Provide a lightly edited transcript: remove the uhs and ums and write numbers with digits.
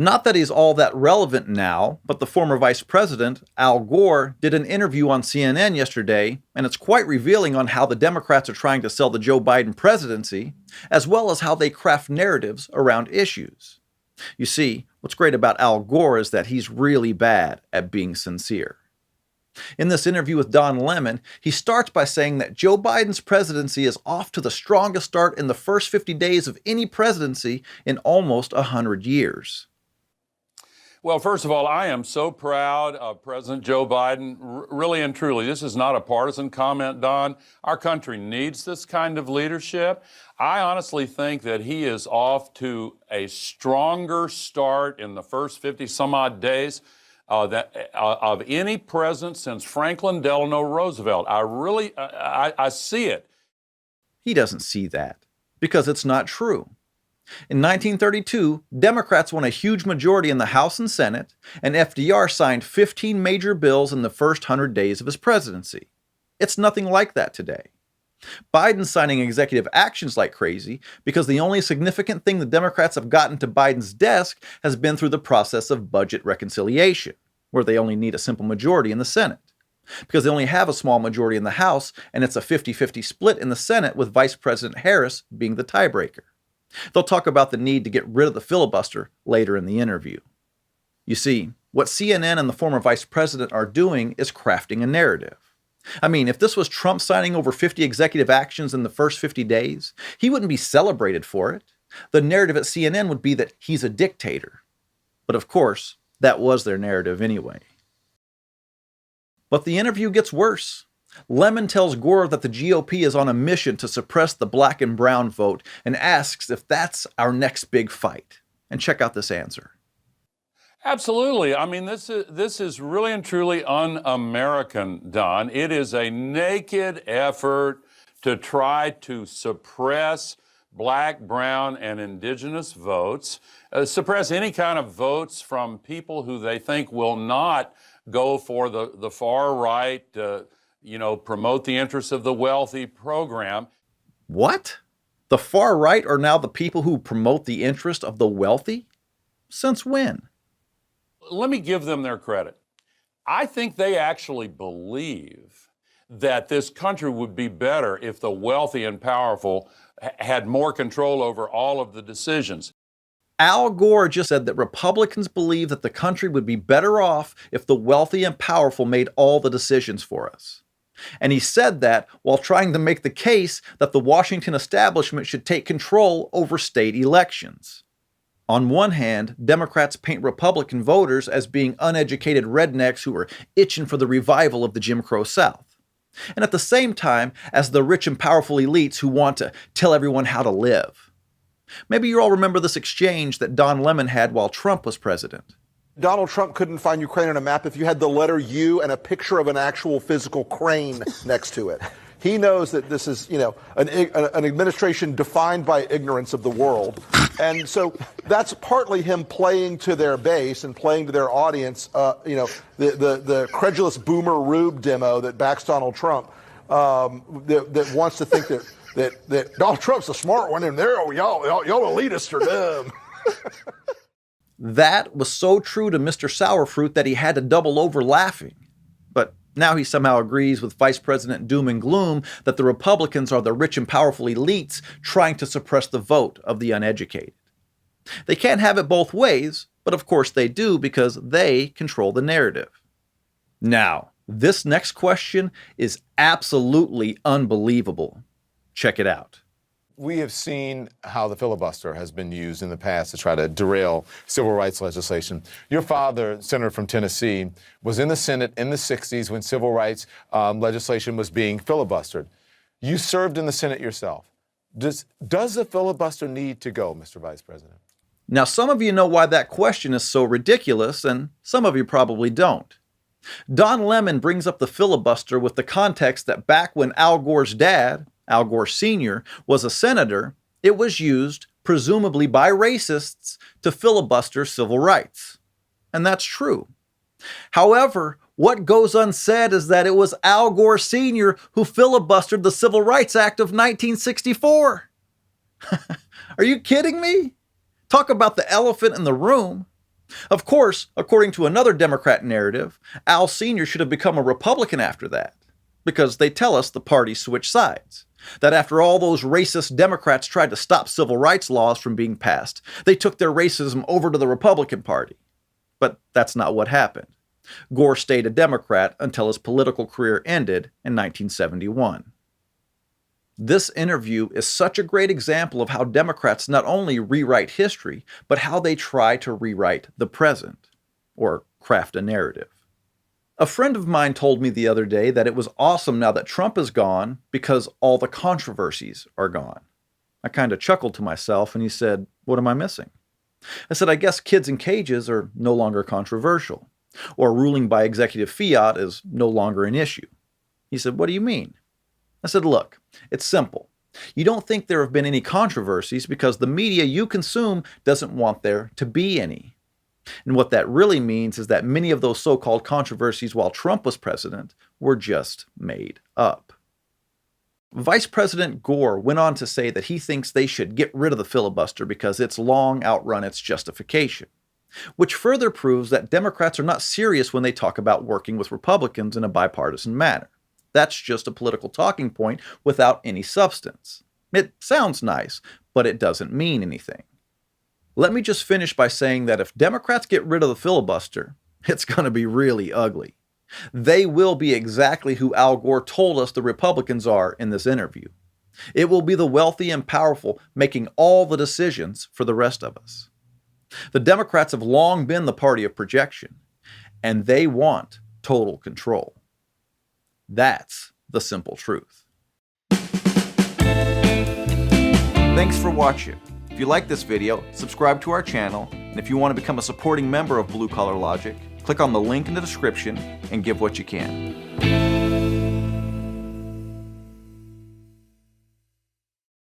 Not that he's all that relevant now, but the former vice president, Al Gore, did an interview on CNN yesterday, and it's quite revealing on how the Democrats are trying to sell the Joe Biden presidency, as well as how they craft narratives around issues. You see, what's great about Al Gore is that he's really bad at being sincere. In this interview with Don Lemon, he starts by saying that Joe Biden's presidency is off to the strongest start in the first 50 days of any presidency in almost 100 years. Well, first of all, I am so proud of President Joe Biden. Really and truly, this is not a partisan comment, Don. Our country needs this kind of leadership. I honestly think that he is off to a stronger start in the first 50 some odd days of any president since Franklin Delano Roosevelt. I see it. He doesn't see that because it's not true. In 1932, Democrats won a huge majority in the House and Senate, and FDR signed 15 major bills in the first 100 days of his presidency. It's nothing like that today. Biden's signing executive actions like crazy because the only significant thing the Democrats have gotten to Biden's desk has been through the process of budget reconciliation, where they only need a simple majority in the Senate. Because they only have a small majority in the House, and it's a 50-50 split in the Senate with Vice President Harris being the tiebreaker. They'll talk about the need to get rid of the filibuster later in the interview. You see, what CNN and the former vice president are doing is crafting a narrative. I mean, if this was Trump signing over 50 executive actions in the first 50 days, he wouldn't be celebrated for it. The narrative at CNN would be that he's a dictator. But of course, that was their narrative anyway. But the interview gets worse. Lemon tells Gore that the GOP is on a mission to suppress the black and brown vote and asks if that's our next big fight. And check out this answer. Absolutely. I mean, this is really and truly un-American, Don. It is a naked effort to try to suppress black, brown, and indigenous votes, suppress any kind of votes from people who they think will not go for the far right, promote the interests of the wealthy program. What? The far right are now the people who promote the interest of the wealthy? Since when? Let me give them their credit. I think they actually believe that this country would be better if the wealthy and powerful had more control over all of the decisions. Al Gore just said that Republicans believe that the country would be better off if the wealthy and powerful made all the decisions for us. And he said that while trying to make the case that the Washington establishment should take control over state elections. On one hand, Democrats paint Republican voters as being uneducated rednecks who are itching for the revival of the Jim Crow South. And at the same time, as the rich and powerful elites who want to tell everyone how to live. Maybe you all remember this exchange that Don Lemon had while Trump was president. Donald Trump couldn't find Ukraine on a map if you had the letter U and a picture of an actual physical crane next to it. He knows that this is, an administration defined by ignorance of the world. And so that's partly him playing to their base and playing to their audience, the credulous boomer Rube demo that backs Donald Trump, that wants to think that Donald Trump's the smart one and y'all elitists are dumb. That was so true to Mr. Sourfruit that he had to double over laughing. But now he somehow agrees with Vice President Doom and Gloom that the Republicans are the rich and powerful elites trying to suppress the vote of the uneducated. They can't have it both ways, but of course they do because they control the narrative. Now, this next question is absolutely unbelievable. Check it out. We have seen how the filibuster has been used in the past to try to derail civil rights legislation. Your father, Senator from Tennessee, was in the Senate in the 60s when civil rights legislation was being filibustered. You served in the Senate yourself. Does the filibuster need to go, Mr. Vice President? Now, some of you know why that question is so ridiculous, and some of you probably don't. Don Lemon brings up the filibuster with the context that back when Al Gore's dad, Al Gore Sr., was a senator, it was used, presumably by racists, to filibuster civil rights. And that's true. However, what goes unsaid is that it was Al Gore Sr. who filibustered the Civil Rights Act of 1964. Are you kidding me? Talk about the elephant in the room. Of course, according to another Democrat narrative, Al Sr. should have become a Republican after that, because they tell us the party switched sides. That after all those racist Democrats tried to stop civil rights laws from being passed, they took their racism over to the Republican Party. But that's not what happened. Gore stayed a Democrat until his political career ended in 1971. This interview is such a great example of how Democrats not only rewrite history, but how they try to rewrite the present, or craft a narrative. A friend of mine told me the other day that it was awesome now that Trump is gone because all the controversies are gone. I kind of chuckled to myself and he said, "What am I missing?" I said, "I guess kids in cages are no longer controversial, or ruling by executive fiat is no longer an issue." He said, "What do you mean?" I said, "Look, it's simple. You don't think there have been any controversies because the media you consume doesn't want there to be any. And what that really means is that many of those so-called controversies while Trump was president were just made up." Vice President Gore went on to say that he thinks they should get rid of the filibuster because it's long outrun its justification, which further proves that Democrats are not serious when they talk about working with Republicans in a bipartisan manner. That's just a political talking point without any substance. It sounds nice, but it doesn't mean anything. Let me just finish by saying that if Democrats get rid of the filibuster, it's going to be really ugly. They will be exactly who Al Gore told us the Republicans are in this interview. It will be the wealthy and powerful making all the decisions for the rest of us. The Democrats have long been the party of projection, and they want total control. That's the simple truth. Thanks for watching. If you like this video, subscribe to our channel, and if you want to become a supporting member of Blue Collar Logic, click on the link in the description and give what you can.